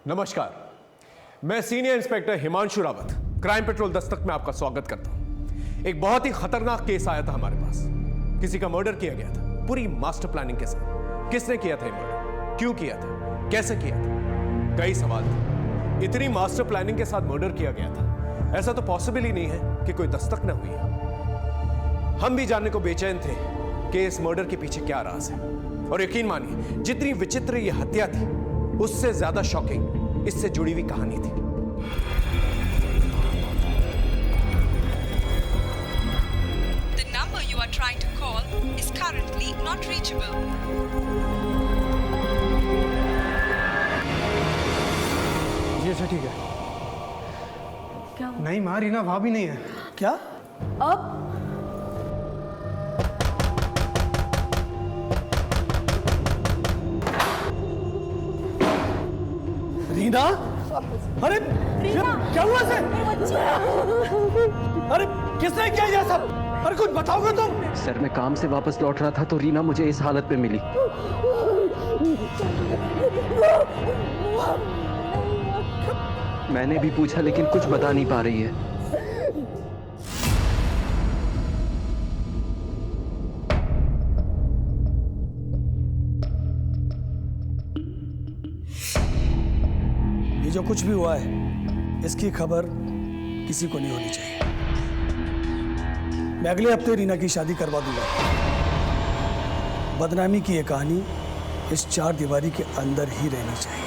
नमस्कार, मैं senior inspector Himanshu Rawat crime petrol Dastak में आपका स्वागत करता हूं। एक बहुत ही खतरनाक केस आया था हमारे पास। किसी का मर्डर किया गया था पूरी मास्टर प्लानिंग के साथ। किसने किया था ये मर्डर, क्यों किया था, कैसे किया था, कई सवाल थे। इतनी मास्टर प्लानिंग के साथ मर्डर किया गया था, ऐसा तो पॉसिबल ही नहीं है कि कोई दस्तक ना हुई है। हम भी जानने को बेचैन थे कि इस मर्डर के पीछे क्या राज है। और यकीन मानिए, जितनी विचित्र ये हत्या थी उससे ज्यादा शॉकिंग इससे जुड़ी हुई कहानी थी। The number you are trying to call is currently not reachable. जी अच्छा ठीक है। क्या हुआ? नहीं माँ, रीना वहाँ भी नहीं है। क्या? अब रीना? अरे रीना! क्या हुआ इसे? अरे किसने किया ये सब? अरे कुछ बताओगे तुम? सर मैं काम से वापस लौट रहा था तो रीना मुझे इस हालत में मिली। मैंने भी पूछा लेकिन कुछ बता नहीं पा रही है। ये जो कुछ भी हुआ है इसकी खबर किसी को नहीं होनी चाहिए। मैं अगले हफ्ते रीना की शादी करवा दूंगा। बदनामी की ये कहानी इस चार दीवारी के अंदर ही रहनी चाहिए।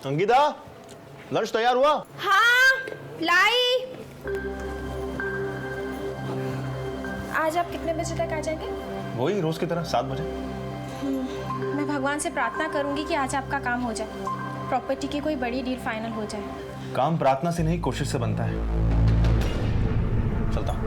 अंकिता, लंच तैयार हुआ? हाँ, लाई। आज आप कितने बजे तक आ जाएंगे? वही रोज की तरह 7 बजे। मैं भगवान से प्रार्थना करूंगी कि आज आपका काम हो जाए, प्रॉपर्टी की कोई बड़ी डील फाइनल हो जाए। काम प्रार्थना से नहीं, कोशिश से बनता है। चलता हूं।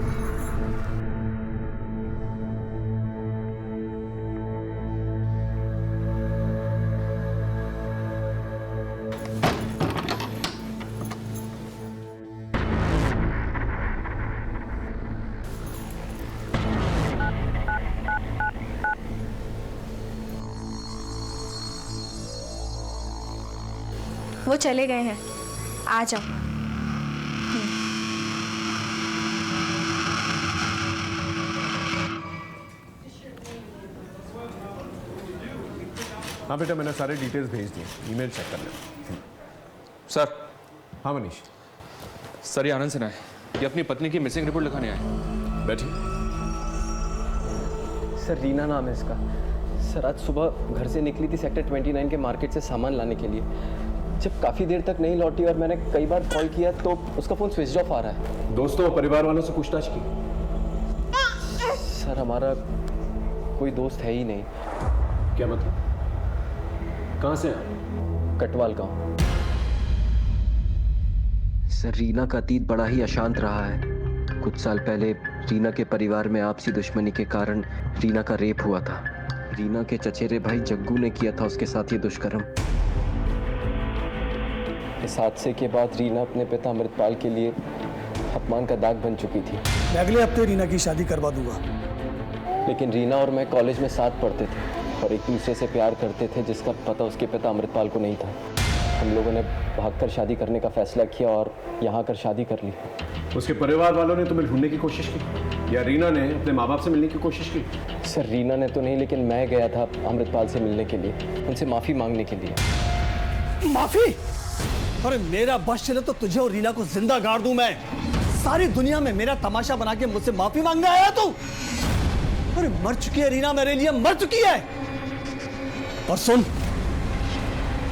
वो चले गए हैं, आ जाओ। हाँ बेटा, मैंने सारे डिटेल्स भेज दिए, ईमेल चेक कर लें। सर। हाँ मनीष। सर ये आनंद सिन्हा है, ये अपनी पत्नी की मिसिंग रिपोर्ट लिखाने आए। बैठिए। सर रीना नाम है इसका। सर आज सुबह घर से निकली थी सेक्टर 29 के मार्केट से सामान लाने के लिए। जब काफ़ी देर तक नहीं लौटी और मैंने कई बार कॉल किया तो उसका फ़ोन स्विच ऑफ आ रहा है। दोस्तों और परिवार वालों से पूछताछ की? सर हमारा कोई दोस्त है ही नहीं। क्या मतलब? कहाँ से हैं? कटवाल गाँव। सर रीना का अतीत बड़ा ही अशांत रहा है। कुछ साल पहले रीना के परिवार में आपसी दुश्मनी के कारण रीना का रेप हुआ था। रीना के चचेरे भाई जग्गू ने किया था उसके साथ ये दुष्कर्म। इस हादसे के बाद रीना अपने पिता अमृतपाल के लिए अपमान का दाग बन चुकी थी। मैं अगले हफ्ते रीना की शादी करवा दूंगा। लेकिन रीना और मैं कॉलेज में साथ पढ़ते थे और एक दूसरे से प्यार करते थे, जिसका पता उसके पिता अमृतपाल को नहीं था। हम लोगों ने भागकर शादी करने का फैसला किया और यहाँ आकर शादी कर ली। उसके परिवार वालों ने तुम्हें ढूंढने की कोशिश की या रीना ने अपने माँ बाप से मिलने की कोशिश की? सर रीना ने तो नहीं, लेकिन मैं गया था अमृतपाल से मिलने के लिए, उनसे माफ़ी मांगने के लिए। माफी? अरे मेरा बस चले तो तुझे और रीना को जिंदा गाड़ दूं मैं। सारी दुनिया में मेरा तमाशा बना के मुझसे माफी मांगने आया तू? अरे मर चुकी है रीना, मेरे लिए मर चुकी है। और सुन,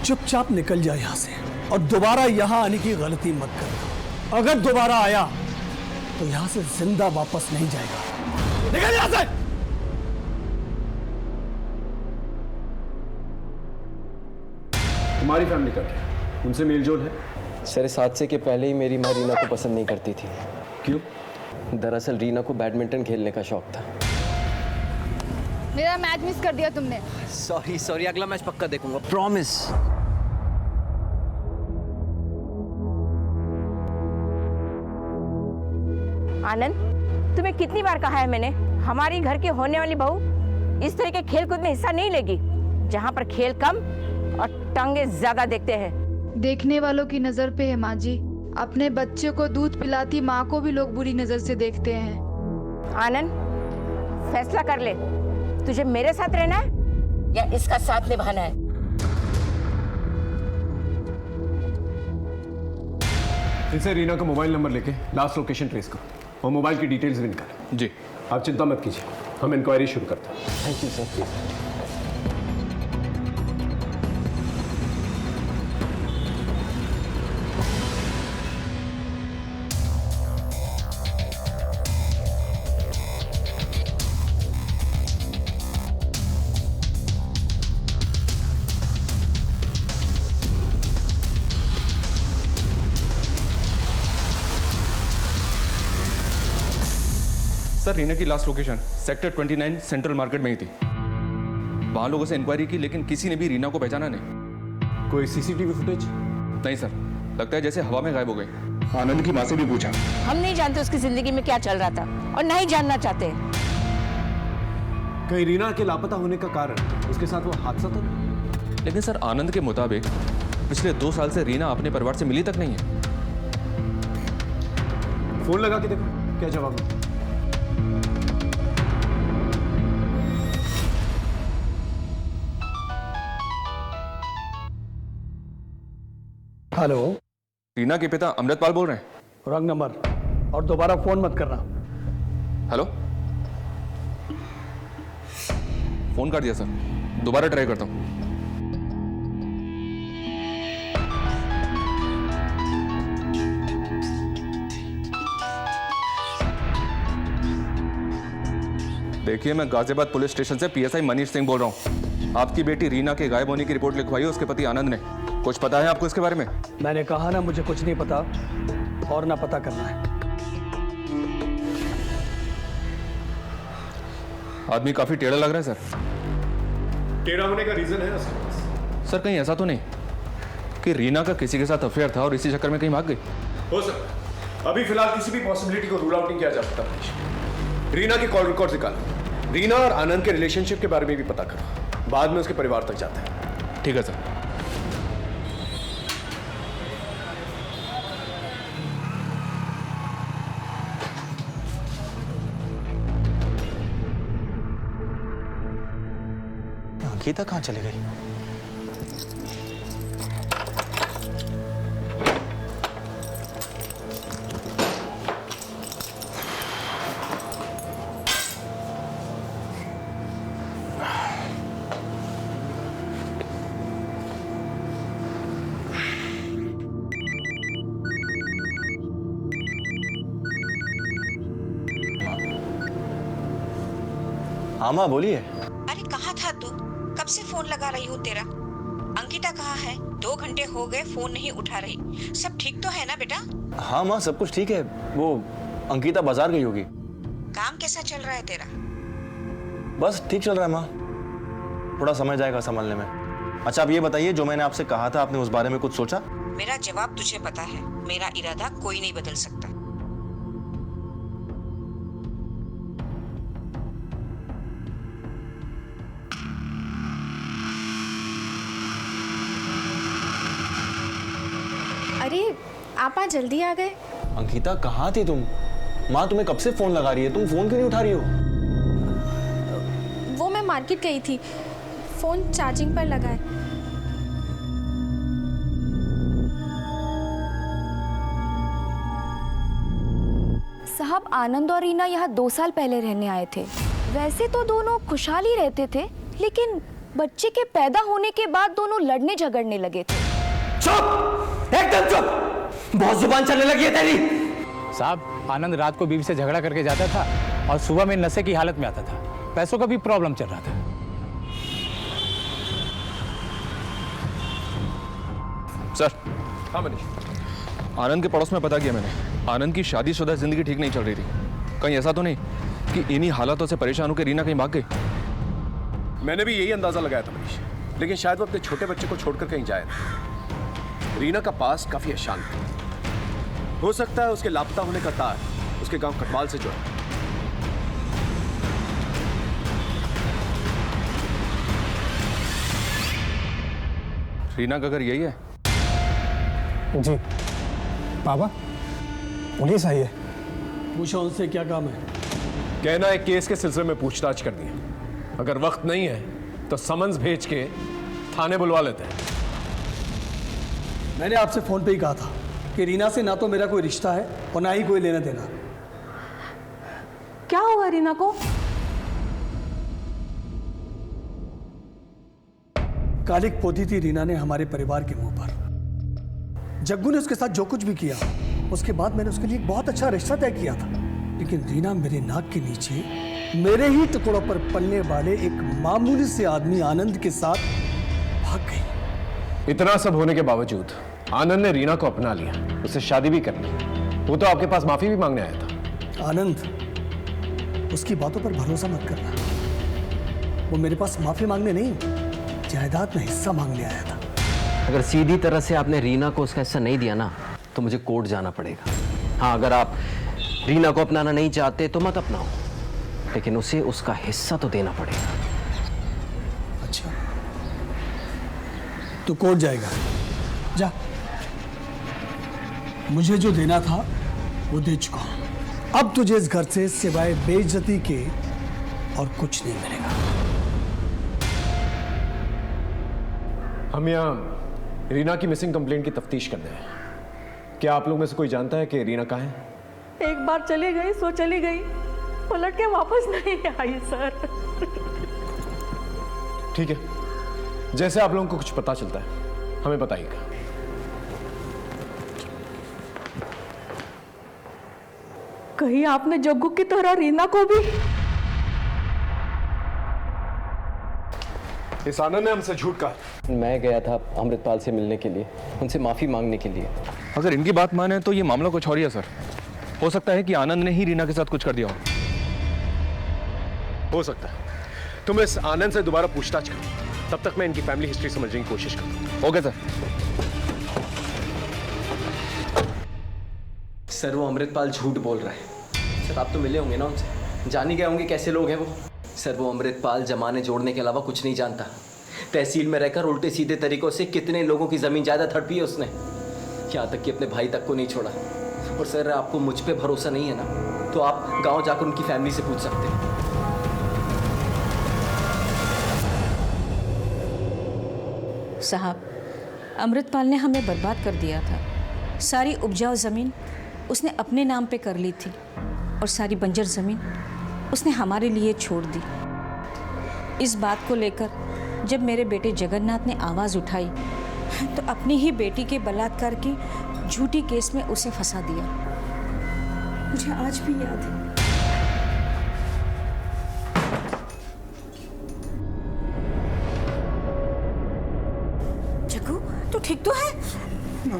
चुपचाप निकल जा यहां से और दोबारा यहां आने की गलती मत कर। अगर दोबारा आया तो यहां से जिंदा वापस नहीं जाएगा। निकल यहां से। तुम्हारी फैमिली का क्या, उनसे मेलजोल है? सर इस हादसे के पहले ही मेरी माँ रीना को पसंद नहीं करती थी। क्यों? दरअसल रीना को बैडमिंटन खेलने का शौक था। मेरा मैच मिस कर दिया तुमने। सॉरी, अगला मैच पक्का देखूंगा, प्रॉमिस। आनंद, तुम्हें कितनी बार कहा है मैंने, हमारी घर की होने वाली बहू इस तरह के खेल कूद में हिस्सा नहीं लेगी, जहाँ पर खेल कम और टांगे ज्यादा देखते हैं। देखने वालों की नजर पे है माँ जी। अपने बच्चे को दूध पिलाती माँ को भी लोग बुरी नजर से देखते हैं। आनंद, फैसला कर ले, तुझे मेरे साथ रहना है या इसका साथ निभाना है। इनसे रीना का मोबाइल नंबर लेके लास्ट लोकेशन ट्रेस करो और मोबाइल की डिटेल्स भी निकालें। जी। आप चिंता मत कीजिए, हम इंक्वायरी शुरू करते हैं। Thank you sir. Sir, Reena की last location sector 29 central market में ही थी। वहां लोगों से इंक्वायरी की, लेकिन किसी ने भी रीना को पहचाना नहीं। कोई सीसीटीवी फुटेज? नहीं सर, लगता है जैसे हवा में गायब हो गई। आनंद की माँ से भी पूछा, हम नहीं जानते उसकी जिंदगी में क्या चल रहा था और नहीं जानना चाहते। कहीं रीना के लापता होने का कारण उसके साथ वो हादसा तो नहीं? लेकिन सर, आनंद के मुताबिक पिछले 2 साल से रीना अपने परिवार से मिली तक नहीं है। फोन लगा के देखो क्या जवाब है। हेलो, रीना के पिता अमृतपाल बोल रहे हैं। रॉन्ग नंबर, और दोबारा फोन मत करना। हेलो, फोन कर दिया सर, दोबारा ट्राई करता हूँ। देखिए, मैं गाजियाबाद पुलिस स्टेशन से पीएसआई मनीष सिंह बोल रहा हूँ। आपकी बेटी रीना के गायब होने की रिपोर्ट लिखवाई है उसके पति आनंद ने। कुछ पता है आपको इसके बारे में? मैंने कहा ना, मुझे कुछ नहीं पता और ना पता करना है। आदमी काफी टेढ़ा लग रहा है सर। टेढ़ा होने का रीजन है उसके पास? सर, कहीं ऐसा तो नहीं कि रीना का किसी के साथ अफेयर था और इसी चक्कर में कहीं भाग गई? हो सकता है। अभी फिलहाल किसी भी पॉसिबिलिटी को रूल आउट नहीं किया जा सकता। रीना के कॉल रिकॉर्ड निकालो, रीना और आनंद के रिलेशनशिप के बारे में भी पता करो, बाद में उसके परिवार तक जाते हैं। ठीक है सर। गीता कहाँ चली गई? हाँ माँ, बोलिए। अरे कहाँ था तू? कब से फोन लगा रही हूँ तेरा। अंकिता कहाँ है? 2 घंटे हो गए, फोन नहीं उठा रही। सब ठीक तो है ना बेटा? हाँ माँ, सब कुछ ठीक है। वो अंकिता बाजार गई होगी। काम कैसा चल रहा है तेरा? बस ठीक चल रहा है माँ, थोड़ा समय जाएगा संभालने में। अच्छा, अब ये बताइए, जो मैंने आपसे कहा था, आपने उस बारे में कुछ सोचा? मेरा जवाब तुझे पता है, मेरा इरादा कोई नहीं बदल सकता। अरे आप आज जल्दी आ गए। अंकिता, कहाँ थी तुम? माँ तुम्हें कब से फोन लगा रही है, तुम फोन क्यों नहीं उठा रही हो? वो मैं मार्केट गई थी, फोन चार्जिंग पर लगा है। साहब, आनंद और रीना यहाँ 2 साल पहले रहने आए थे। वैसे तो दोनों खुशहाल ही रहते थे, लेकिन बच्चे के पैदा होने के बाद दोनों लड़ने झगड़ने लगे थे। चुप, एकदम चुप, बहुत जुबान चलने लगी है तेरी। साहब, आनंद रात को बीवी से झगड़ा करके जाता था और सुबह में नशे की हालत में आता था। पैसों का भी प्रॉब्लम चल रहा था। सर। हाँ मनीष। आनंद के पड़ोस में पता किया मैंने, आनंद की शादीशुदा जिंदगी ठीक नहीं चल रही थी। कहीं ऐसा तो नहीं कि इन्हीं हालातों से परेशान होकर रीना कहीं भाग गई? मैंने भी यही अंदाजा लगाया था मनीष, लेकिन शायद वो अपने छोटे बच्चे को छोड़कर कहीं जाए ना। रीना का पास काफी अशांत था। हो सकता है उसके लापता होने का तार उसके गांव कटवाल से जुड़ा। रीना का घर यही है? जी बाबा, पुलिस आई है। पूछो उनसे क्या काम है। कहना है केस के सिलसिले में पूछताछ करनी है, अगर वक्त नहीं है तो समन्स भेज के थाने बुलवा लेते हैं। मैंने आपसे फोन पे ही कहा था कि रीना से ना तो मेरा कोई रिश्ता है और ना ही कोई लेना देना। क्या हुआ रीना को? कालिक पोती थी रीना ने हमारे परिवार के मुंह पर। जग्गू ने उसके साथ जो कुछ भी किया, उसके बाद मैंने उसके लिए एक बहुत अच्छा रिश्ता तय किया था, लेकिन रीना मेरे नाक के नीचे मेरे ही टुकड़ों पर पलने वाले एक मामूली से आदमी आनंद के साथ भाग गई। इतना सब होने के बावजूद आनंद ने रीना को अपना लिया, उससे शादी भी कर ली। वो तो आपके पास माफी भी मांगने आया था। आनंद, उसकी बातों पर भरोसा मत करना। वो मेरे पास माफी मांगने नहीं, जायदाद में हिस्सा मांगने आया था। अगर सीधी तरह से आपने रीना को उसका हिस्सा नहीं दिया ना, तो मुझे कोर्ट जाना पड़ेगा। हाँ, अगर आप रीना को अपनाना नहीं चाहते तो मत अपनाओ, लेकिन उसे उसका हिस्सा तो देना पड़ेगा। अच्छा, तो कोर्ट जाएगा? जा, मुझे जो देना था वो दे चुका हूं। अब तुझे इस घर से सिवाय बेइज्जती के और कुछ नहीं मिलेगा। हम यहाँ रीना की मिसिंग कंप्लेंट की तफ्तीश कर रहे हैं। क्या आप लोग में से कोई जानता है कि रीना कहाँ है? एक बार चली गई सो चली गई, पलट के वापस नहीं आई सर। ठीक है, जैसे आप लोगों को कुछ पता चलता है हमें बताइएगा। कहीं आपने जग्गू की तरह रीना को भी? इस आनंद ने हमसे झूठ कहा। मैं गया था अमृतपाल से मिलने के लिए, उनसे माफी मांगने के लिए। अगर इनकी बात माने तो ये मामला कुछ और ही है सर। हो सकता है कि आनंद ने ही रीना के साथ कुछ कर दिया हो सकता है। तुम इस आनंद से दोबारा पूछताछ करो, तब तक मैं इनकी फैमिली हिस्ट्री समझने की कोशिश करूँ। Okay sir. सर, वो अमृतपाल झूठ बोल रहा है। सर, आप तो मिले होंगे ना उनसे, जान ही गए होंगे कैसे लोग हैं वो। सर, वो अमृतपाल जमाने जोड़ने के अलावा कुछ नहीं जानता। तहसील में रहकर उल्टे सीधे तरीकों से कितने लोगों की जमीन जायदाद हड़पी है उसने, यहाँ तक कि अपने भाई तक को नहीं छोड़ा। और सर, आपको मुझ पे भरोसा नहीं है ना, तो आप गांव जाकर उनकी फैमिली से पूछ सकते हैं। साहब, अमृतपाल ने हमें बर्बाद कर दिया था। सारी उपजाऊ ज़मीन उसने अपने नाम पे कर ली थी और सारी बंजर ज़मीन उसने हमारे लिए छोड़ दी। इस बात को लेकर जब मेरे बेटे जगन्नाथ ने आवाज़ उठाई तो अपनी ही बेटी के बलात्कार की झूठी केस में उसे फंसा दिया। मुझे आज भी याद है। जग्गू, तू ठीक तो है? माँ,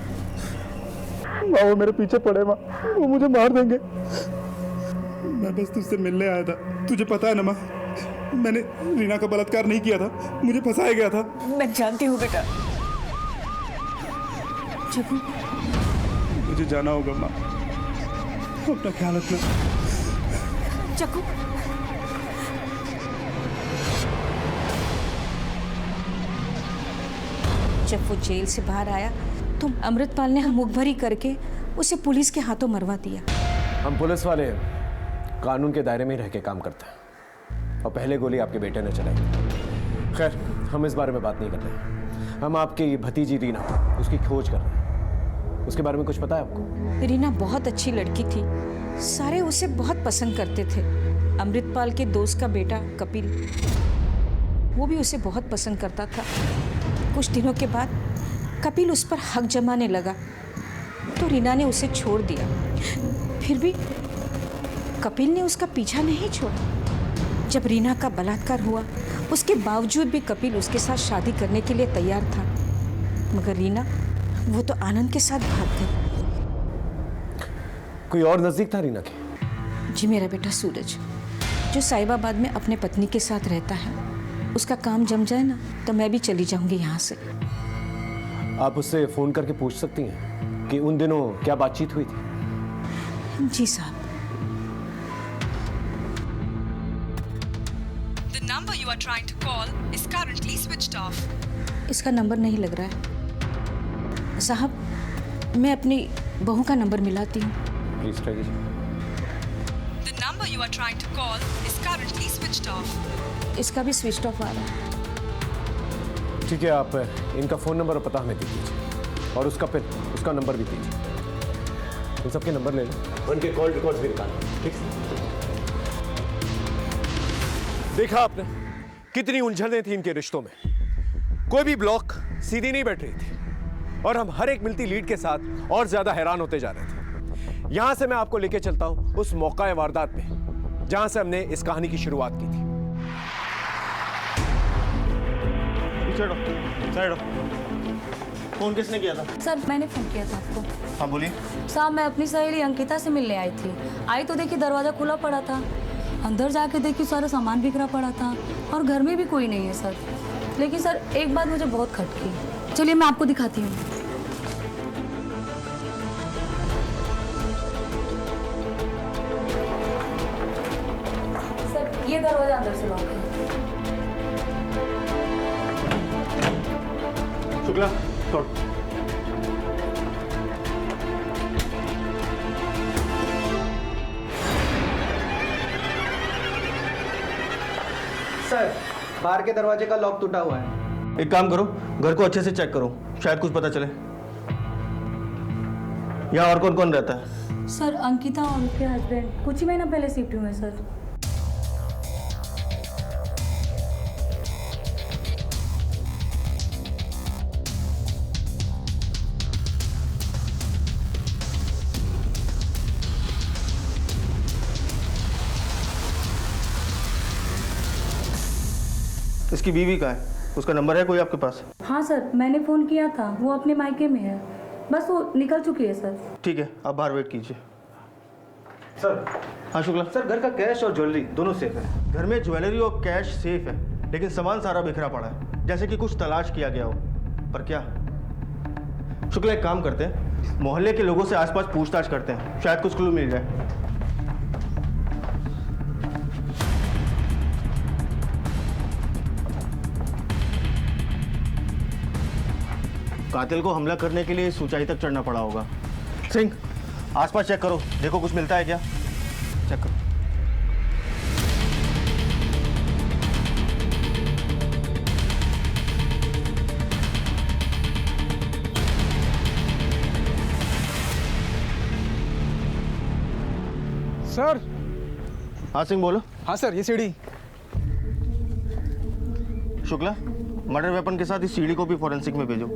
वो मेरे पीछे पड़े माँ, वो मुझे मार देंगे। मैं बस तुझसे मिलने आया था। तुझे पता है ना माँ, मैंने रीना का बलात्कार नहीं किया था, मुझे फंसाया गया था। मैं जानती हूँ बेटा। जग्गू, मुझे जाना होगा माँ, अपना ख्याल रखना। जग्गू, जब वो जेल से बाहर आया तो अमृतपाल ने मुख भरी करके उसे पुलिस के हाथों मरवा दिया। हम पुलिस वाले कानून के दायरे में रह के काम करते हैं, और पहले गोली आपके बेटे ने चलाई। खैर, हम इस बारे में बात नहीं कर रहे। हम आपकी भतीजी रीना, उसकी खोज कर रहे हैं। उसके बारे में कुछ पता है आपको? रीना बहुत अच्छी लड़की थी, सारे उसे बहुत पसंद करते थे। अमृतपाल के दोस्त का बेटा कपिल, वो भी उसे बहुत पसंद करता था। कुछ दिनों के बाद कपिल उस पर हक जमाने लगा तो रीना ने उसे छोड़ दिया। फिर भी कपिल ने उसका पीछा नहीं छोड़ा। जब रीना का बलात्कार हुआ, उसके बावजूद भी कपिल उसके साथ शादी करने के लिए तैयार था, मगर रीना वो तो आनंद के साथ भाग गई। कोई और नजदीक था रीना के? जी, मेरा बेटा सूरज, जो साहिबाबाद में अपने पत्नी के साथ रहता है। उसका काम जम जाए ना तो मैं भी चली जाऊंगी यहाँ से। आप उससे फोन करके पूछ सकती हैं कि उन दिनों क्या बातचीत हुई थी। जी साहब। The number you are trying to call is currently switched off. इसका नंबर नहीं लग रहा है साहब। मैं अपनी बहू का नंबर मिलाती हूँ। प्लीज ट्राई कीजिए। The number you are trying to call is currently switched off. इसका भी स्विच ऑफ आ रहा है। ठीक है, आप इनका फोन नंबर और पता हमें दे दीजिए और उसका पिन, उसका नंबर भी दीजिए। इन सबके नंबर ले लो, उनके कॉल रिकॉर्ड्स भी निकालो। ठीक है। देखा आपने कितनी उलझनें थी इनके रिश्तों में। कोई भी ब्लॉक सीधी नहीं बैठ रही थी और हम हर एक मिलती लीड के साथ और ज्यादा हैरान होते जा रहे थे। यहां से मैं आपको लेके चलता हूं उस मौका वारदात पे जहां से हमने इस कहानी की शुरुआत की थी। फोन किसने किया था? सर मैंने फोन किया था आपको। हाँ बोलिए। साहब मैं अपनी सहेली अंकिता से मिलने आई थी। आई तो देखी दरवाज़ा खुला पड़ा था, अंदर जाके देखी सारा सामान बिखरा पड़ा था और घर में भी कोई नहीं है सर। लेकिन सर एक बात मुझे बहुत खटकी। चलिए मैं आपको दिखाती हूँ। सर ये दरवाजा अंदर से लॉक है। शुक्ला छोड़। सर बाहर के दरवाजे का लॉक टूटा हुआ है। एक काम करो, घर को अच्छे से चेक करो, शायद कुछ पता चले। यहाँ और कौन कौन रहता है? सर अंकिता और उनके हस्बैंड कुछ ही महीना पहले शिफ्ट हुए सर। इसकी बीवी का है, उसका नंबर है कोई आपके पास? हाँ सर मैंने फ़ोन किया था, वो अपने मायके में है, बस वो निकल चुकी है सर। ठीक है, आप बाहर वेट कीजिए। सर। हाँ शुक्ला। सर घर का कैश और ज्वेलरी दोनों सेफ है। घर में ज्वेलरी और कैश सेफ है, लेकिन सामान सारा बिखरा पड़ा है, जैसे कि कुछ तलाश किया गया हो। पर क्या? शुक्ला एक काम करते हैं, मोहल्ले के लोगों से आसपास पूछताछ करते हैं, शायद कुछ क्लू मिल जाए। कातिल को हमला करने के लिए इस ऊंचाई तक चढ़ना पड़ा होगा। सिंह आसपास चेक करो, देखो कुछ मिलता है क्या। चेक करो। सर। हाँ सिंह बोलो। हाँ सर ये सीढ़ी। शुक्ला मर्डर वेपन के साथ इस सीढ़ी को भी फॉरेंसिक में भेजो,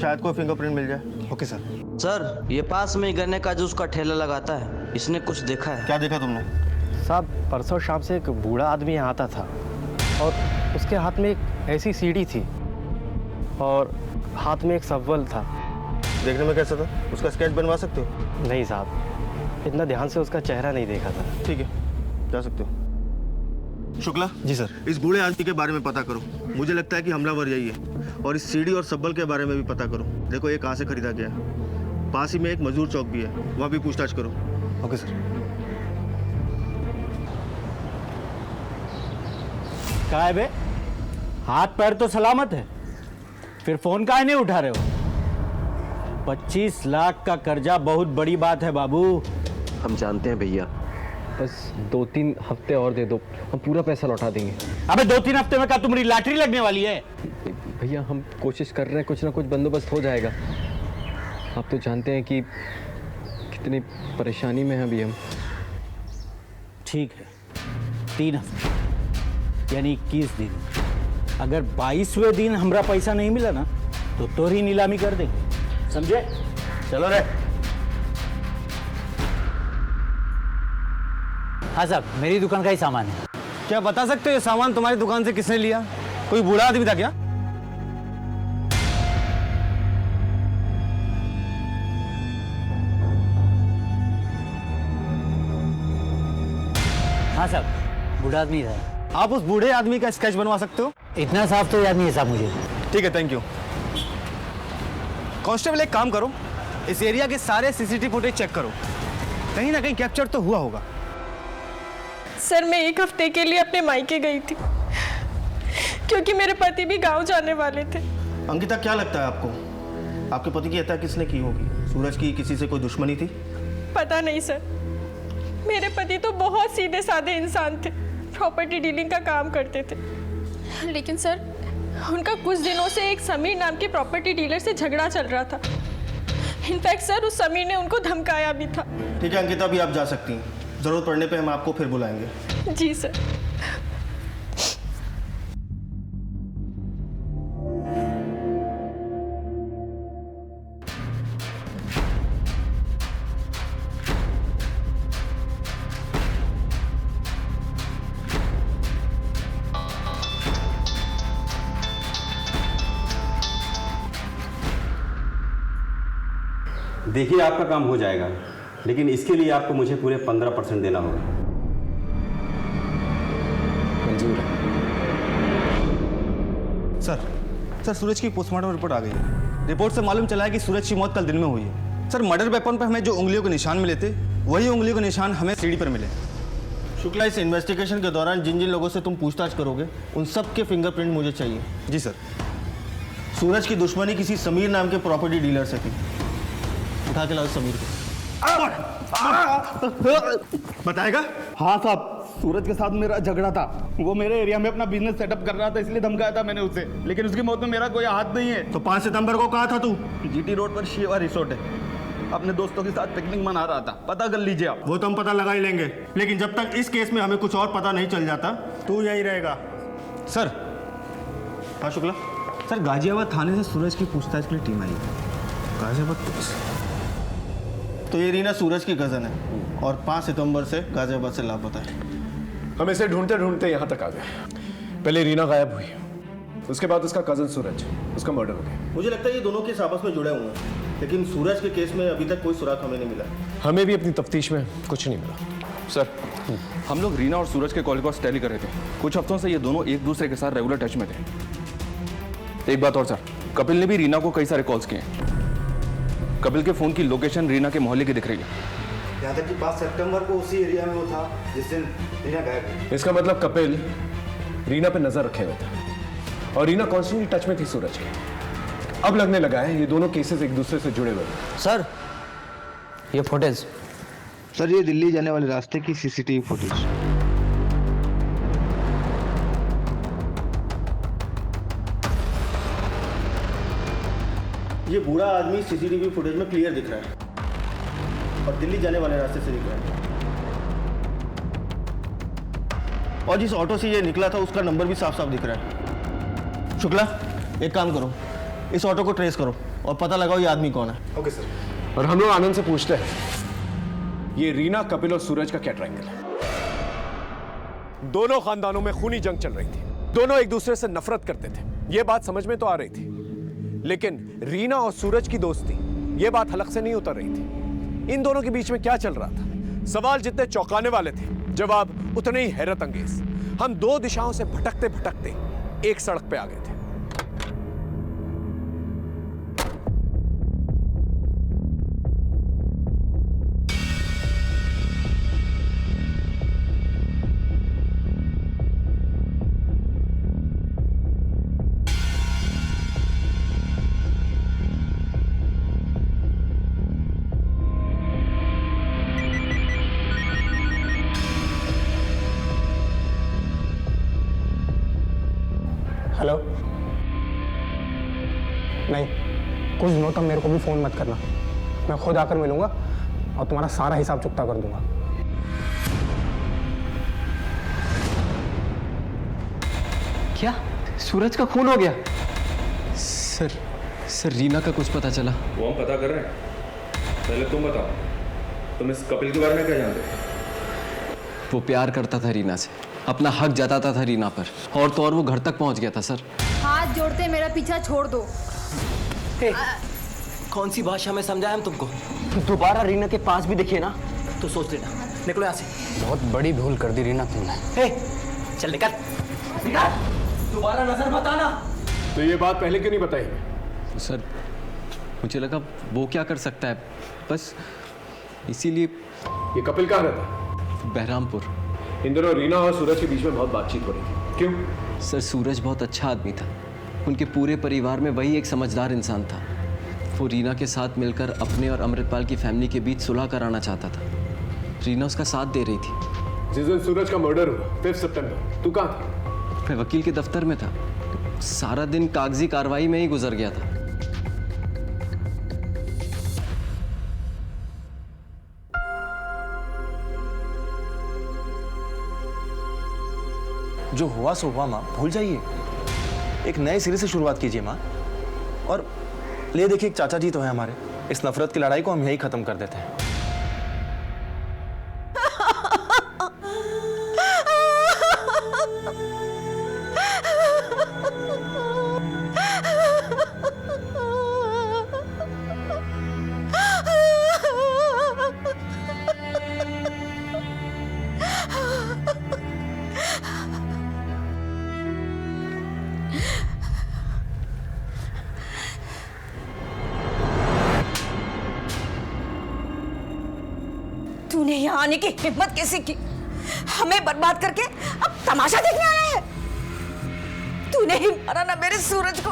शायद कोई फिंगरप्रिंट मिल जाए। Okay sir. सर ये पास में गन्ने का जूस का ठेला लगाता है, इसने कुछ देखा है? क्या देखा तुमने? साहब परसों शाम से एक बूढ़ा आदमी यहाँ आता था और उसके हाथ में एक ऐसी सीढ़ी थी और हाथ में एक सब्वल था। देखने में कैसा था? उसका स्केच बनवा सकते हो? नहीं साहब, इतना ध्यान से उसका चेहरा नहीं देखा था। ठीक है, जा सकते हो। शुक्ला। जी सर। इस बूढ़े आदमी के बारे में पता करो, मुझे लगता है कि हमलावर यही है। और इस सीढ़ी और सब्बल के बारे में भी पता करो, देखो ये कहाँ से खरीदा गया है। पास ही में एक मजदूर चौक भी है, वहाँ भी पूछताछ करो। Okay sir. क्या है बे, हाथ पैर तो सलामत है, फिर फोन काहे नहीं उठा रहे हो? 25 लाख का कर्जा बहुत बड़ी बात है बाबू। हम जानते हैं भैया, बस 2-3 हफ्ते और दे दो, हम पूरा पैसा लौटा देंगे। अबे 2-3 हफ्ते में क्या तुम्हारी लॉटरी लगने वाली है? भैया हम कोशिश कर रहे हैं, कुछ ना कुछ बंदोबस्त हो जाएगा। आप तो जानते हैं कि कितनी परेशानी में हैं अभी हम। ठीक है, 3 हफ्ते यानी 21 दिन। अगर 22वें दिन हमारा पैसा नहीं मिला ना तो तोरी नीलामी कर देंगे, समझे? चलो रे। हाँ साहब, मेरी दुकान का ही सामान है। क्या बता सकते हो ये सामान तुम्हारी दुकान से किसने लिया? कोई बूढ़ा आदमी था क्या? हाँ साहब, बूढ़ा आदमी था। आप उस बूढ़े आदमी का स्केच बनवा सकते हो? इतना साफ तो याद नहीं है साहब मुझे। ठीक है, थैंक यू। कांस्टेबल एक काम करो, इस एरिया के सारे सीसीटीवी फुटेज चेक करो, कहीं ना कहीं कैप्चर तो हुआ होगा। सर मैं 1 हफ्ते के लिए अपने मायके गई थी क्योंकि मेरे पति भी गांव जाने वाले थे। अंकिता, क्या लगता है आपको, आपके पति की हत्या किसने की होगी? सूरज की किसी से कोई दुश्मनी थी? पता नहीं सर, मेरे पति तो बहुत सीधे साधे इंसान थे, प्रॉपर्टी डीलिंग का काम करते थे। लेकिन सर उनका कुछ दिनों से एक समीर नाम के प्रॉपर्टी डीलर से झगड़ा चल रहा था। इनफैक्ट सर उस समीर ने उनको धमकाया भी था। ठीक है अंकिता, अभी आप जा सकती हैं, जरूरत पड़ने पे हम आपको फिर बुलाएंगे। जी सर। देखिए आपका काम हो जाएगा, लेकिन इसके लिए आपको मुझे पूरे 15% देना होगा। मंजूर है सर सूरज की पोस्टमार्टम रिपोर्ट आ गई है। रिपोर्ट से मालूम चला है कि सूरज की मौत कल दिन में हुई है। सर मर्डर वेपन पर हमें जो उंगलियों के निशान मिले थे, वही उंगलियों के निशान हमें सीढ़ी पर मिले। शुक्ला, इस इन्वेस्टिगेशन के दौरान जिन जिन लोगों से तुम पूछताछ करोगे उन सब के फिंगरप्रिंट मुझे चाहिए। जी सर। सूरज की दुश्मनी किसी समीर नाम के प्रॉपर्टी डीलर से थी। उठा के लाओ समीर को। बताएगा? हाँ साहब, सूरज के साथ मेरा झगड़ा था। वो मेरे एरिया में अपना बिजनेस सेटअप कर रहा था, इसलिए धमकाया था मैंने उसे, लेकिन उसकी मौत में मेरा कोई हाथ नहीं है। तो 5 सितंबर को कहा था तू? जीटी रोड पर शिवा रिसोर्ट है, अपने दोस्तों के साथ पिकनिक मना रहा था। पता कर लीजिए आप। वो तो हम पता लगा ही लेंगे, लेकिन जब तक इस केस में हमें कुछ और पता नहीं चल जाता तू यहीं रहेगा। सर। हाँ शुक्ला। सर गाजियाबाद थाने से सूरज की पूछताछ के लिए टीम आई है। गाजियाबाद पुलिस? तो ये रीना सूरज की कज़न है और 5 सितंबर से गाजियाबाद से लापता है। हम इसे ढूंढते ढूंढते यहाँ तक आ गए। पहले रीना गायब हुई, उसके बाद उसका कजन सूरज, उसका मर्डर हो गया। मुझे लगता है ये दोनों केस आपस में जुड़े हुए हैं, लेकिन सूरज के केस में अभी तक कोई सुराग हमें नहीं मिला। हमें भी अपनी तफ्तीश में कुछ नहीं मिला। सर, हम लोग रीना और सूरज के कॉल को टैली कर रहे थे। कुछ हफ्तों से ये दोनों एक दूसरे के साथ रेगुलर टच में थे। एक बात और सर, कपिल ने भी रीना को कई सारे कॉल्स किए हैं। कपिल के फोन की लोकेशन रीना के मोहल्ले की दिख रही है। यहाँ तक कि 5 सितंबर को उसी एरिया में वो था जिस दिन रीना गायब हुई। इसका मतलब कपिल रीना पे नजर रखे हुए था और रीना कॉन्स्टेंटली टच में थी सूरज के। अब लगने लगा है ये दोनों केसेस एक दूसरे से जुड़े हुए हैं। सर ये फुटेज। सर ये दिल्ली जाने वाले रास्ते की सीसीटीवी फुटेज। ये बूढ़ा आदमी सीसीटीवी फुटेज में क्लियर दिख रहा है और दिल्ली जाने वाले रास्ते से दिख रहा है। और जिस ऑटो से ये निकला था उसका नंबर भी साफ साफ दिख रहा है। शुक्ला, एक काम करो, इस ऑटो को ट्रेस करो और पता लगाओ ये आदमी कौन है। Okay sir. और हम लोग आनंद से पूछते हैं ये रीना, कपिल और सूरज का क्या ट्रायंगल है? दोनों खानदानों में खूनी जंग चल रही थी, दोनों एक दूसरे से नफरत करते थे, ये बात समझ में तो आ रही थी, लेकिन रीना और सूरज की दोस्ती, ये बात हलक से नहीं उतर रही थी। इन दोनों के बीच में क्या चल रहा था? सवाल जितने चौंकाने वाले थे, जवाब उतने ही हैरत अंगेज। हम 2 दिशाओं से भटकते भटकते एक सड़क पे आ गए थे। हेलो। नहीं, कुछ दिनों तक मेरे को भी फ़ोन मत करना, मैं खुद आकर मिलूंगा और तुम्हारा सारा हिसाब चुकता कर दूंगा। क्या सूरज का खून हो गया? सर रीना का कुछ पता चला? वो हम पता कर रहे हैं। पहले तुम बताओ, तुम इस कपिल के बारे में क्या जानते हो? वो प्यार करता था रीना से, अपना हक जताता था रीना पर, और तो और वो घर तक पहुंच गया था सर। हाथ जोड़ते मेरा पीछा छोड़ दो। कौन सी भाषा में समझाया हम तुमको? दोबारा रीना के पास भी दिखे ना तो सोच लेना। निकलो यहाँ से। बहुत बड़ी भूल कर दी रीना तुमने। चल निकल। दोबारा नजर मत आना। तो ये बात पहले क्यों नहीं बताई हमें? सर मुझे लगा वो क्या कर सकता है, बस इसीलिए। ये कपिल कहाँ रहता है? बहरामपुर। इन दिनों रीना और सूरज के बीच में बहुत बातचीत हो रही थी, क्यों? सर सूरज बहुत अच्छा आदमी था, उनके पूरे परिवार में वही एक समझदार इंसान था। वो रीना के साथ मिलकर अपने और अमृतपाल की फैमिली के बीच सुलह कराना चाहता था। रीना उसका साथ दे रही थी। जिस दिन सूरज का मर्डर हुआ 5 सितंबर, तू कहाँ था? मैं वकील के दफ्तर में था, सारा दिन कागजी कार्रवाई में ही गुजर गया था। जो हुआ सो हुआ माँ, भूल जाइए। एक नए सिरे से शुरुआत कीजिए माँ। और ले देखिए, एक चाचा जी तो है हमारे, इस नफरत की लड़ाई को हम यही खत्म कर देते हैं। तूने यहाँ आने की हिम्मत कैसे की? हमें बर्बाद करके अब तमाशा देखने आया है? तूने ही मारा ना मेरे सूरज को।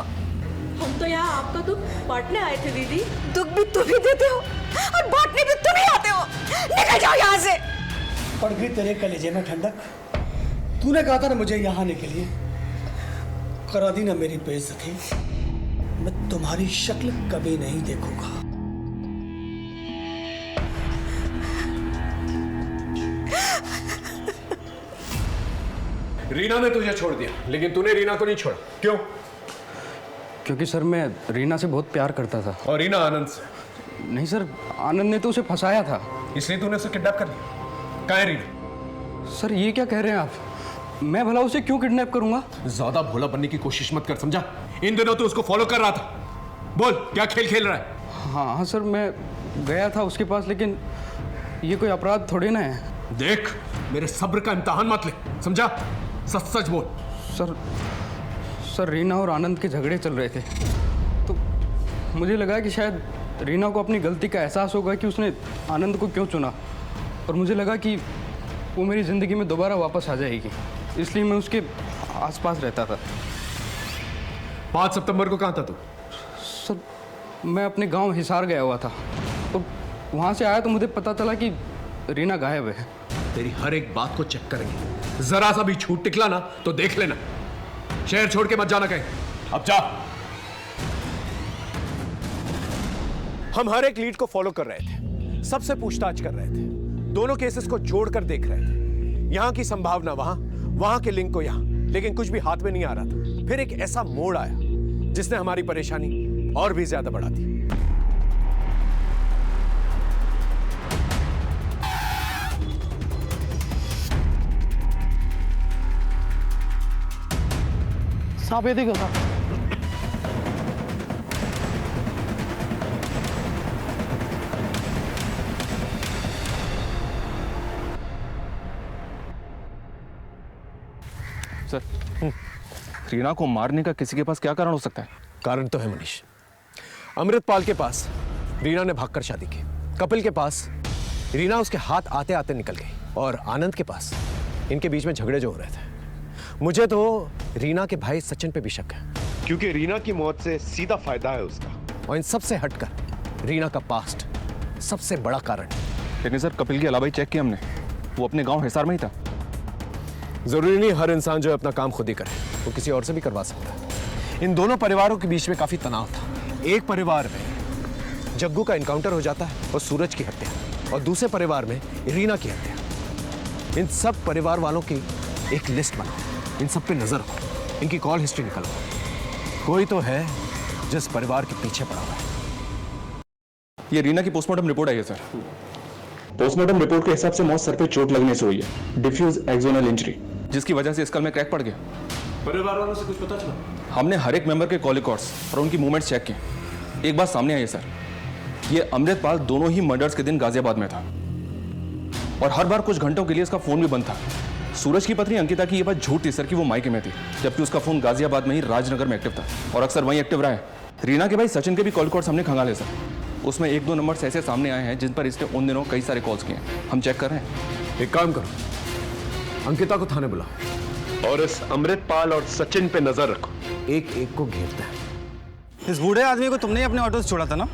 हम तो यहाँ आपका दुख बांटने आए थे दीदी। दुख भी तुम ही देते हो और बांटने भी तुम ही आते हो। निकल जाओ यहाँ से। पड़ गई तेरे कलेजे में ठंडक। तूने कहा था ना मुझे यहाँ आने के लिए, करा दी ना मेरी बेइज्जती। मैं तुम्हारी शक्ल कभी नहीं देखूंगा। रीना ने तुझे छोड़ दिया, लेकिन तूने रीना को नहीं छोड़ा, क्यों? क्योंकि सर मैं रीना से बहुत प्यार करता था। और रीना आनंद से? नहीं सर, आनंद ने तो उसे फंसाया था। इसलिए तूने उसे किडनैप कर लिया? कहाँ है रीना? सर ये क्या कह रहे हैं आप? मैं भला उसे क्यों किडनैप करूंगा? ज्यादा भोला बनने की कोशिश मत कर, समझा? इन दिनों तू उसको फॉलो कर रहा था। बोल, क्या खेल खेल रहा है? हाँ सर, मैं गया था उसके पास, लेकिन ये कोई अपराध थोड़ी ना है। देख, मेरे सब्र का इम्तिहान मत ले, समझा? सच सच बोल। सर रीना और आनंद के झगड़े चल रहे थे, तो मुझे लगा कि शायद रीना को अपनी गलती का एहसास होगा कि उसने आनंद को क्यों चुना, और मुझे लगा कि वो मेरी ज़िंदगी में दोबारा वापस आ जाएगी, इसलिए मैं उसके आसपास रहता था। 5 सितंबर को कहाँ था तू? सर मैं अपने गांव हिसार गया हुआ था, और वहाँ से आया तो मुझे पता चला कि रीना गायब है। तेरी हर एक बात को चेक करेंगे, जरा सा भी छूट टिकला ना तो देख लेना। शहर छोड़ के मत जाना कहीं, अब जा। हम हर एक लीड को फॉलो कर रहे थे, सबसे पूछताछ कर रहे थे, दोनों केसेस को जोड़कर देख रहे थे, यहां की संभावना वहां, वहां के लिंक को यहां, लेकिन कुछ भी हाथ में नहीं आ रहा था। फिर एक ऐसा मोड़ आया जिसने हमारी परेशानी और भी ज्यादा बढ़ा दी। सांप ये देखो। सर, रीना को मारने का किसी के पास क्या कारण हो सकता है? कारण तो है मनीष। अमृतपाल के पास रीना ने भागकर शादी की, कपिल के पास रीना उसके हाथ आते आते निकल गई, और आनंद के पास इनके बीच में झगड़े जो हो रहे थे। मुझे तो रीना के भाई सचिन पे भी शक है, क्योंकि रीना की मौत से सीधा फायदा है उसका। और इन सबसे हटकर रीना का पास्ट सबसे बड़ा कारण है। लेकिन सर, कपिल की अलावा ही चेक किया हमने, वो अपने गांव हिसार में ही था। जरूरी नहीं हर इंसान जो अपना काम खुद ही करे, वो किसी और से भी करवा सकता है। इन दोनों परिवारों के बीच में काफी तनाव था। एक परिवार में जग्गू का इनकाउंटर हो जाता है और सूरज की हत्या, और दूसरे परिवार में रीना की हत्या। इन सब परिवार वालों की एक लिस्ट बनाओ, इन सब पे नजर रखो, इनकी कॉल हिस्ट्री निकलवाओ। कोई तो है जिस परिवार के पीछे पड़ा हुआ है। ये रीना की पोस्टमार्टम रिपोर्ट आई है सर। पोस्टमार्टम रिपोर्ट के हिसाब से मौत सर पे चोट लगने से हुई है, डिफ्यूज एक्सोनल इंजरी, जिसकी वजह से स्कल में क्रैक पड़ गया। परिवार वालों से कुछ पता चला? हमने हर एक मेंबर के कॉल रिकॉर्ड्स और उनकी मूवमेंट्स चेक किए। एक बात सामने आई है सर, ये अमृतपाल दोनों ही मर्डर्स के दिन गाजियाबाद में था, और हर बार कुछ घंटों के लिए इसका फोन भी बंद था। सूरज की पत्नी अंकिता की ये बात झूठ थी सर कि वो मायके में थी, जबकि उसका फोन गाजियाबाद में ही राजनगर में एक्टिव था और अक्सर वहीं एक्टिव रहा है। रीना के भाई सचिन के भी कॉल रिकॉर्ड हमने खंगाले सर, उसमें 1-2 नंबर्स ऐसे सामने आए हैं जिन पर इसने उन दिनों कई सारे कॉल्स किए हैं। हम चेक कर रहे हैं। एक काम करो, अंकिता को थाने बुलाओ और इस अमृतपाल और सचिन पे नजर रखो। एक एक को घेरता है। इस बूढ़े आदमी को तुमने ही अपने ऑटो से छोड़ा था ना?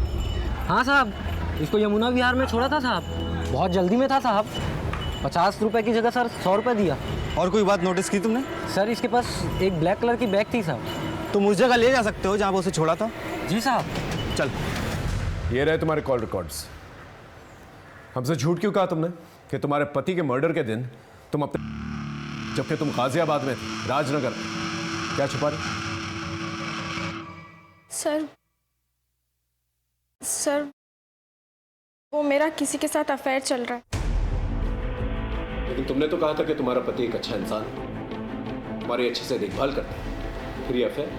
हाँ साहब, इसको यमुना विहार में छोड़ा था साहब। बहुत जल्दी में था साहब। 50 रुपए की जगह सर 100 रुपए दिया। और कोई बात नोटिस की तुमने? सर इसके पास एक ब्लैक कलर की बैग थी साहब। तुम उस जगह ले जा सकते हो जहाँ वो उसे छोड़ा था? जी साहब। चल। ये रहे तुम्हारे कॉल रिकॉर्ड्स। हमसे झूठ क्यों कहा तुमने कि तुम्हारे पति के मर्डर के दिन तुम अपने, जबकि तुम गाजियाबाद में थे, राजनगर में, क्या छुपा रहे? सर वो मेरा किसी के साथ अफेयर चल रहा है। लेकिन तुमने तो कहा था कि तुम्हारा पति एक अच्छा इंसान है, तुम्हारी अच्छे से देखभाल करता है, फिर ये अफेयर?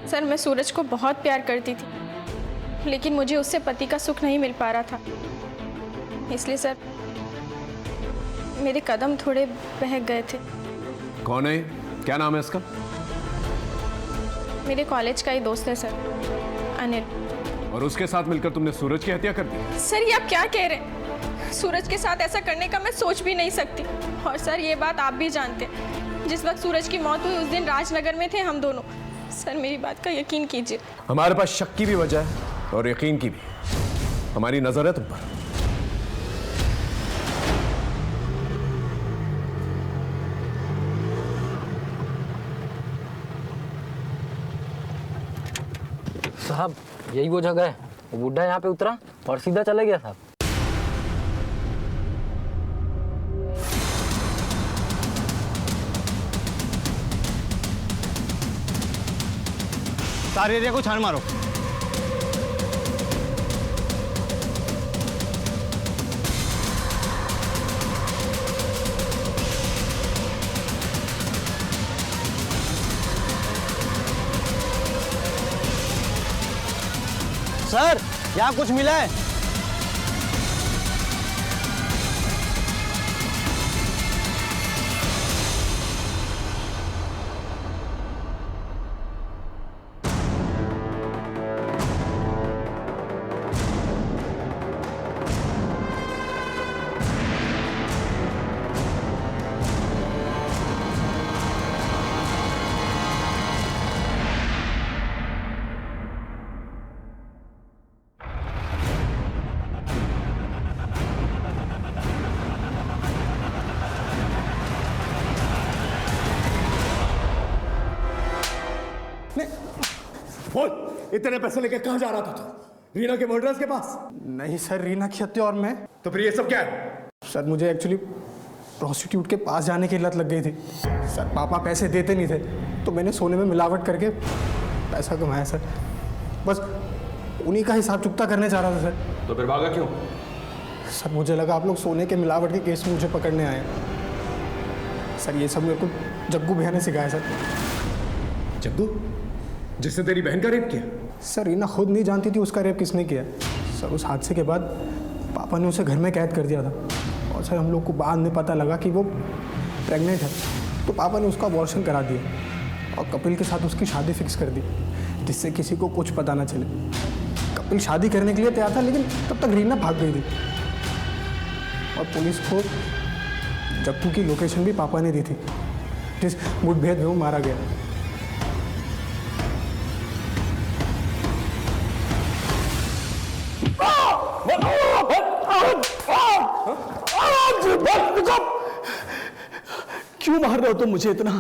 सर मैं सूरज को बहुत प्यार करती थी, लेकिन मुझे उससे पति का सुख नहीं मिल पा रहा था, इसलिए सर मेरे कदम थोड़े बहक गए थे। कौन है? क्या नाम है इसका? मेरे कॉलेज का ही दोस्त है सर, अनिल। और उसके साथ मिलकर तुमने सूरज की हत्या कर दी? सर ये आप क्या कह रहे हैं? सूरज के साथ ऐसा करने का मैं सोच भी नहीं सकती। और सर ये बात आप भी जानते हैं, जिस वक्त सूरज की मौत हुई उस दिन राजनगर में थे हम दोनों। सर मेरी बात का यकीन कीजिए। हमारे पास शक की भी वजह है और यकीन की भी। हमारी नजर है तुम पर। साहब यही वो जगह है। वो बुड्ढा यहाँ पे उतरा और सीधा चला गया साहब। सारे एरिया को छान मारो। सर यहाँ कुछ मिला है? इतने पैसे लेके कहां जा रहा था तू? रीना के मर्डरर्स के पास? नहीं सर, रीना की हत्या और मैं। तो फिर ये सब क्या है? सर मुझे एक्चुअली प्रोस्टिट्यूट के पास जाने की लत लग गई थी सर। पापा पैसे देते नहीं थे तो मैंने सोने में मिलावट करके पैसा कमाया सर। बस उन्हीं का हिसाब चुकता करने जा रहा था सर। तो फिर भागा क्यों? सर मुझे लगा आप लोग सोने के मिलावट के केस में मुझे पकड़ने आए। सर ये सब मेरे को जग्गू भैया ने सिखाया सर। जग्गू जिसने तेरी बहन का रेप किया? सर रीना खुद नहीं जानती थी उसका रेप किसने किया। सर उस हादसे के बाद पापा ने उसे घर में कैद कर दिया था और सर हम लोग को बाद में पता लगा कि वो प्रेग्नेंट है, तो पापा ने उसका अबॉर्शन करा दिया और कपिल के साथ उसकी शादी फिक्स कर दी, जिससे किसी को कुछ पता ना चले। कपिल शादी करने के लिए तैयार था, लेकिन तब तक रीना भाग गई थी और पुलिस को जग्गू की लोकेशन भी पापा ने दी थी, जिस मुठभेड़ में वो मारा गया। क्यों मार रहे हो तुम मुझे इतना?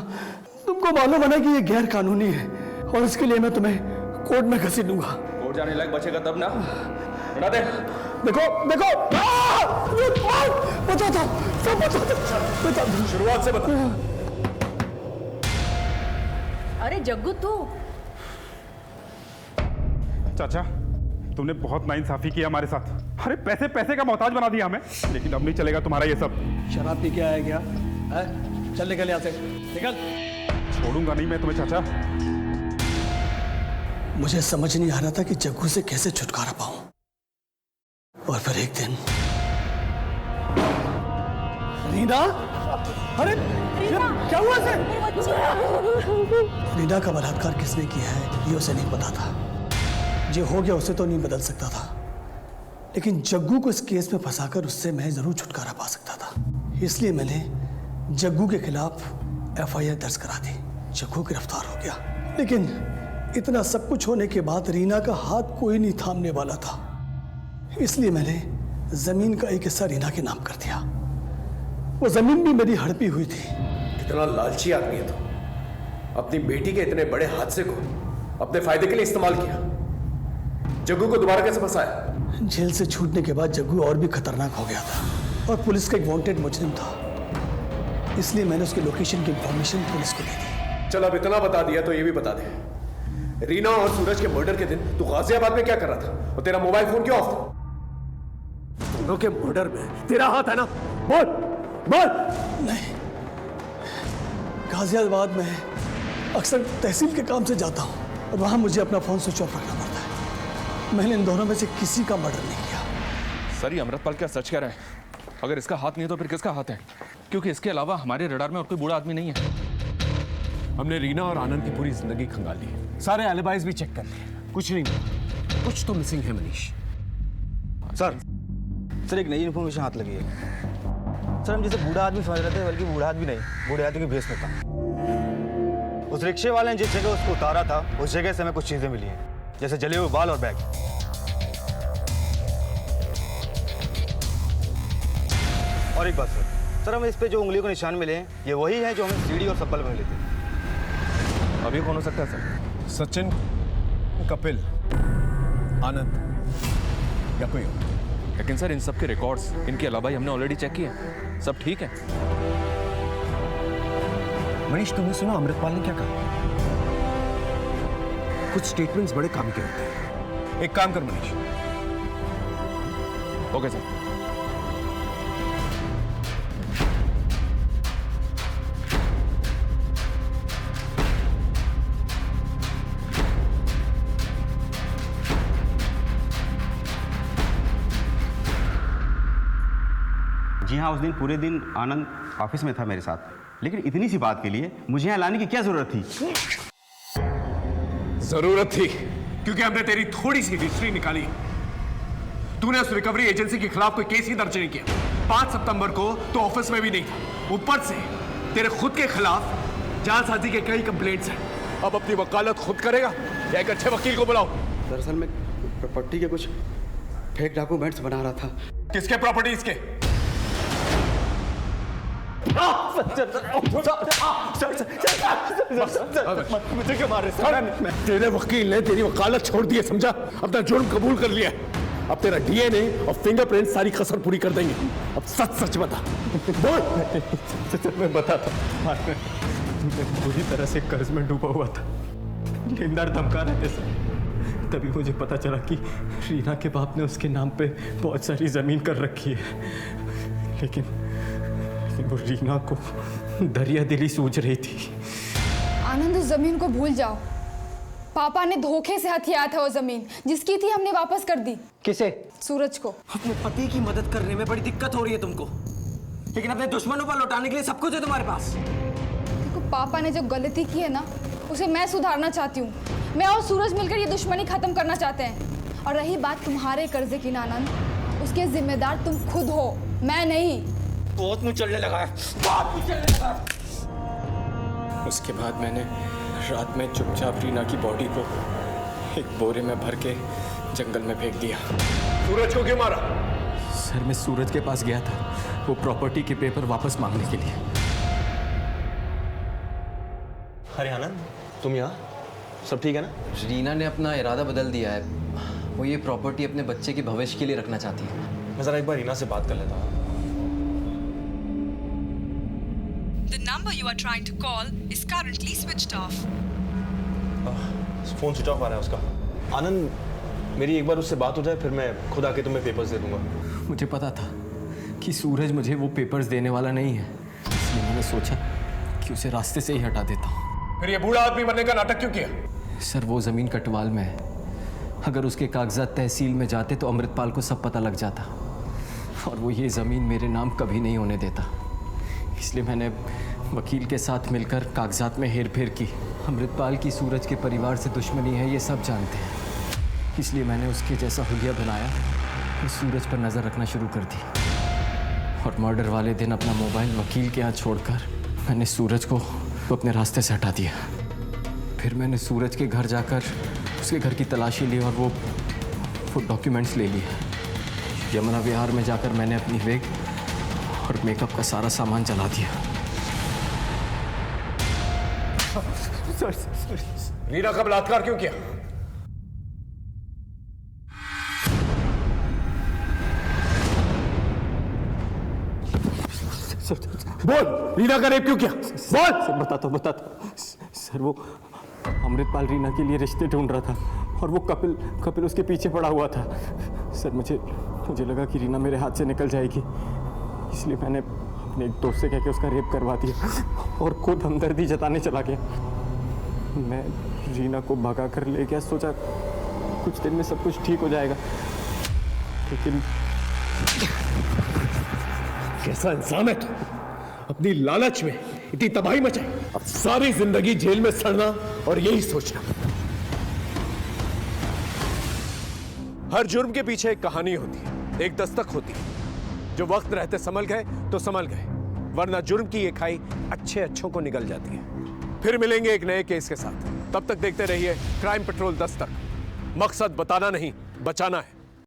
तुमको मालूम है ना कि ये गैर कानूनी है और इसके लिए मैं तुम्हें कोर्ट में घसीटूंगा। कोर्ट जाने लायक बचेगा तब ना। हटा दे। देखो देखो, बचा था, सब बचा था। शुरुआत से बता। अरे जग्गू तू। चाचा तुमने बहुत नाइंसाफी की हमारे साथ। अरे पैसे पैसे का मोहताज बना दिया हमें, लेकिन अब नहीं चलेगा तुम्हारा ये सब। शराब पी के आया क्या है? चल निकल यहाँ से, निकल। छोड़ूंगा नहीं मैं तुम्हें चाचा। मुझे समझ नहीं आ रहा था कि जग्गू से कैसे छुटकारा पाऊं, और फिर एक दिन रीना, अरे क्या हुआ इसे? रीना का बलात्कार किसने किया है ये उसे नहीं पता था। जो हो गया उसे तो नहीं बदल सकता था, लेकिन जग्गू को इस केस में फंसाकर उससे मैं जरूर छुटकारा पा सकता था। इसलिए मैंने जग्गू के खिलाफ FIR दर्ज करा दी। जग्गू गिरफ्तार हो गया, लेकिन इतना सब कुछ होने के बाद रीना का हाथ कोई नहीं थामने वाला था। इसलिए मैंने जमीन का एक हिस्सा रीना के नाम कर दिया। वो जमीन भी मेरी हड़पी हुई थी। कितना लालची आदमी है तो अपनी बेटी के इतने बड़े हादसे को अपने फायदे के लिए इस्तेमाल किया। जग्गू को दोबारा कैसे फंसाया? जेल से छूटने के बाद जग्गू और भी खतरनाक हो गया था और पुलिस का एक वांटेड मुजरिम था। इसलिए मैंने उसके लोकेशन की इंफॉर्मेशन पुलिस को दे दी। चल अब इतना बता दिया तो ये भी बता दे, रीना और सूरज के मर्डर के दिन तू गाजियाबाद में क्या कर रहा था और तेरा मोबाइल फोन क्यों ऑफ था? दोनों के मर्डर में तेरा हाथ है ना? बोल बोल। नहीं, गाजियाबाद में अक्सर तहसील के काम से जाता हूँ और वहां मुझे अपना फोन स्विच ऑफ रखना पड़ता है। मैंने इन दोनों में से किसी का मर्डर नहीं किया। सर ये अमृतपाल क्या सच कह रहे हैं? अगर इसका हाथ नहीं है तो फिर किसका हाथ है? क्योंकि इसके अलावा हमारे रडार में और कोई बूढ़ा आदमी नहीं है। हमने रीना और आनंद की पूरी जिंदगी खंगाल ली, सारे एलिबाइज भी चेक कर लिए, कुछ नहीं मिला। कुछ तो मिसिंग है मनीष। सर एक नई इन्फॉर्मेशन हाथ लगी है। सर हम जैसे बूढ़ा आदमी समझ रहे थे, बल्कि बूढ़ा आदमी नहीं, बूढ़े आदमी के भेष में था। उस रिक्शे वाले ने जिस जगह उसको उतारा था उस जगह से हमें कुछ चीजें मिली हैं, जैसे जले हुए बाल और बैग। और एक बात सर, हमें इस पे जो उंगलियों के निशान मिले हैं ये वही है जो हमें सीढ़ी और सब्बल में मिले थे। अभी कौन हो सकता है सर? सचिन, कपिल, आनंद या कोई और? लेकिन सर इन सब के रिकॉर्ड्स, इनके अलावा हमने ऑलरेडी चेक किया, सब ठीक है। मनीष तुमने सुना अमृतपाल ने क्या कहा? कुछ स्टेटमेंट्स बड़े काम के होते हैं। एक काम कर मनीष। Okay sir. जी हाँ, उस दिन पूरे दिन आनंद ऑफिस में था मेरे साथ, लेकिन इतनी सी बात के लिए मुझे यहाँ लाने की क्या जरूरत थी? जरूरत थी क्योंकि हमने तेरी थोड़ी सी हिस्ट्री निकाली। तूने उस रिकवरी एजेंसी के खिलाफ कोई केस ही दर्ज नहीं किया। 5 सितंबर को तो ऑफिस में भी नहीं था। ऊपर से तेरे खुद के खिलाफ जालसाजी के कई कंप्लेंट्स हैं। अब अपनी वकालत खुद करेगा या एक अच्छे वकील को बुलाओ? दरअसल मैं प्रॉपर्टी के कुछ फेक डॉक्यूमेंट्स बना रहा था। किसके प्रॉपर्टीज के? मुझे क्यों मार रहे? तेरे वकील ने तेरी वकालत छोड़ दी है, समझा? अपना जुर्म कबूल कर लिया। अब तेरा DNA और फिंगरप्रिंट सारी कसर पूरी कर देंगे। अब सच सच बता। बोल। मैं बताता हूँ, पूरी तरह से कर्ज में डूबा हुआ था। लेनदार धमका रहे थे सर। तभी मुझे पता चला कि रीना के बाप ने उसके नाम पे बहुत सारी जमीन कर रखी है, लेकिन वो रीना को दरिया दिली सूझ रही थी। आनंद उस जमीन को भूल जाओ। पापा ने धोखे से हथिया था वो जमीन, जिसकी थी हमने वापस कर दी। किसे? सूरज को। अपने पति की मदद करने में बड़ी दिक्कत हो रही है तुमको, लेकिन अपने दुश्मनों पर लौटाने के लिए सब कुछ है तुम्हारे पास। देखो पापा ने जो गलती की है ना, उसे मैं सुधारना चाहती हूँ। मैं और सूरज मिलकर ये दुश्मनी खत्म करना चाहते हैं। और रही बात तुम्हारे कर्जे की आनंद, उसके जिम्मेदार तुम खुद हो, मैं नहीं। बहुत मुंह चलने लगा है, बहुत मुंह चलने लगा है। उसके बाद मैंने रात में चुपचाप रीना की बॉडी को एक बोरे में भर के जंगल में फेंक दिया। सूरज को क्यों मारा? सर मैं सूरज के पास गया था वो प्रॉपर्टी के पेपर वापस मांगने के लिए। अरे आनंद, तुम यहाँ? सब ठीक है ना? रीना ने अपना इरादा बदल दिया है। वो ये प्रॉपर्टी अपने बच्चे के भविष्य के लिए रखना चाहती है। मैं जरा एक बार रीना से बात कर लेता हूँ। The number you are trying to call is currently switched off. Phone switch off आ रहा है उसका। आनंद, मेरी एक बार उससे बात हो जाए फिर मैं खुद आके तुम्हें पेपर्स दे दूंगा। मुझे पता था कि सूरज मुझे वो पेपर्स देने वाला नहीं है, इसलिए मैंने सोचा कि उसे रास्ते से ही हटा देता हूँ। फिर ये बूढ़ा आदमी बनने का नाटक क्यों किया? सर वो जमीन कटवाल में है। अगर उसके कागजात तहसील में जाते तो अमृतपाल को सब पता लग जाता और वो ये जमीन मेरे नाम कभी नहीं होने देता। इसलिए मैंने वकील के साथ मिलकर कागजात में हेर फेर की। अमृतपाल की सूरज के परिवार से दुश्मनी है, ये सब जानते हैं। इसलिए मैंने उसके जैसा हुलिया बनाया और सूरज पर नज़र रखना शुरू कर दी। और मर्डर वाले दिन अपना मोबाइल वकील के यहाँ छोड़कर मैंने सूरज को अपने रास्ते से हटा दिया। फिर मैंने सूरज के घर जाकर उसके घर की तलाशी ली और वो डॉक्यूमेंट्स ले लिए। यमुना विहार में जाकर मैंने अपनी वेग और मेकअप का सारा सामान जला दिया। रीना का बलात्कार क्यों किया? बोल, रीना का रेप क्यों किया? बोल। सर बताता सर, वो अमृतपाल रीना के लिए रिश्ते ढूंढ रहा था और वो कपिल उसके पीछे पड़ा हुआ था। सर मुझे लगा कि रीना मेरे हाथ से निकल जाएगी, इसलिए मैंने अपने एक दोस्त से कह के उसका रेप करवा दिया और खुद हमदर्दी जताने चला गया। मैं रीना को भगा कर ले गया, सोचा कुछ दिन में सब कुछ ठीक हो जाएगा, लेकिन कैसा इंसान है तू? अपनी लालच में इतनी तबाही मचाई, अब सारी जिंदगी जेल में सड़ना और यही सोचना। हर जुर्म के पीछे एक कहानी होती है, एक दस्तक होती है। जो वक्त रहते संभल गए तो संभल गए, वरना जुर्म की ये खाई अच्छों को निगल जाती है। फिर मिलेंगे एक नए केस के साथ। तब तक देखते रहिए क्राइम पेट्रोल दस्तक। मकसद बताना नहीं, बचाना है।